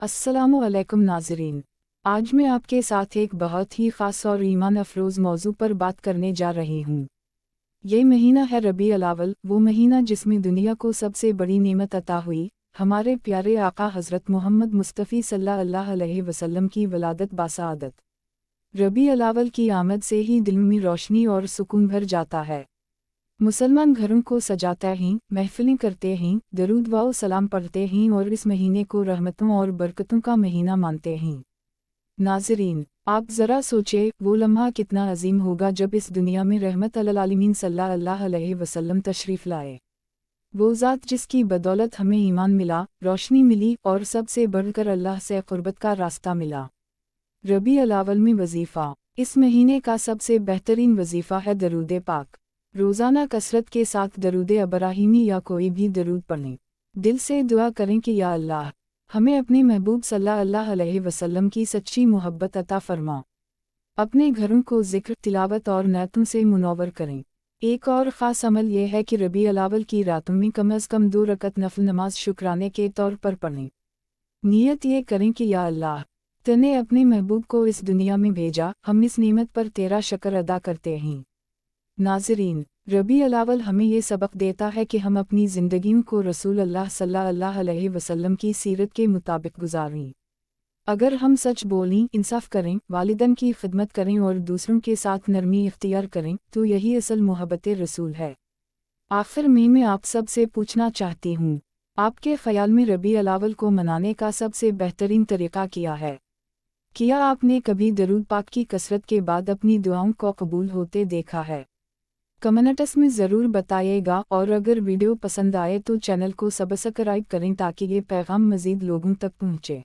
अस्सलामुअलैकुम नाज़रीन, आज मैं आपके साथ एक बहुत ही ख़ास और ईमान अफरोज़ मौजू पर बात करने जा रही हूँ। ये महीना है रबी अल-अव्वल, वो महीना जिसमें दुनिया को सबसे बड़ी नेमत अता हुई, हमारे प्यारे आका हज़रत मोहम्मद मुस्तफ़ी सल्लल्लाहु अलैहि वसल्लम की वलादत बासआदत। रबी अल-अव्वल की आमद से ही दिल में रोशनी और सुकून भर जाता है। मुसलमान घरों को सजाते हैं, महफिलें करते हैं, दरूद व सलाम पढ़ते हैं और इस महीने को रहमतों और बरकतों का महीना मानते हैं। नाज़रीन, आप ज़रा सोचें, वो लम्हा कितना अजीम होगा जब इस दुनिया में रहमत अल आलमीन सल्लल्लाहु अलैहि वसल्लम तशरीफ़ लाए। वो ज़ात जिसकी बदौलत हमें ईमान मिला, रोशनी मिली और सबसे बढ़कर अल्लाह से क़ुर्बत का रास्ता मिला। रबी अल-अव्वल में वजीफ़ा। इस महीने का सबसे बेहतरीन वजीफ़ा है दरूद पाक। रोज़ाना कसरत के साथ दरूद इब्राहीमी या कोई भी दरूद पढ़ें। दिल से दुआ करें कि या अल्लाह, हमें अपने महबूब सल्लल्लाहु अलैहि वसल्लम की सच्ची मोहब्बत अता फरमा। अपने घरों को ज़िक्र, तिलावत और नातों से मुनव्वर करें। एक और ख़ास अमल यह है कि रबी अल-अव्वल की रातों में कम अज़ कम 2 रकत नफल नमाज शुक्राने के तौर पर पढ़ें। नियत ये करें कि या अल्लाह, तूने अपने महबूब को इस दुनिया में भेजा, हम इस नेमत पर तेरा शुक्र अदा करते हैं। नाज़रीन, रबी अल-अव्वल हमें ये सबक देता है कि हम अपनी ज़िंदगियों को रसूल अल्लाह सल्लल्लाहु अलैहि वसल्लम की सीरत के मुताबिक गुजारें। अगर हम सच बोलें, इंसाफ करें, वालिदैन की खिदमत करें और दूसरों के साथ नरमी इख्तियार करें, तो यही असल मोहब्बत रसूल है। आखिर में मैं आप सब से पूछना चाहती हूँ, आपके ख़याल में रबी अल-अव्वल को मनाने का सबसे बेहतरीन तरीक़ा क्या है? क्या आपने कभी दरूद पाक की कसरत के बाद अपनी दुआओं को कबूल होते देखा है? कमेंट्स में ज़रूर बताइएगा और अगर वीडियो पसंद आए तो चैनल को सब्सक्राइब करें ताकि ये पैगाम मज़ीद लोगों तक पहुँचे।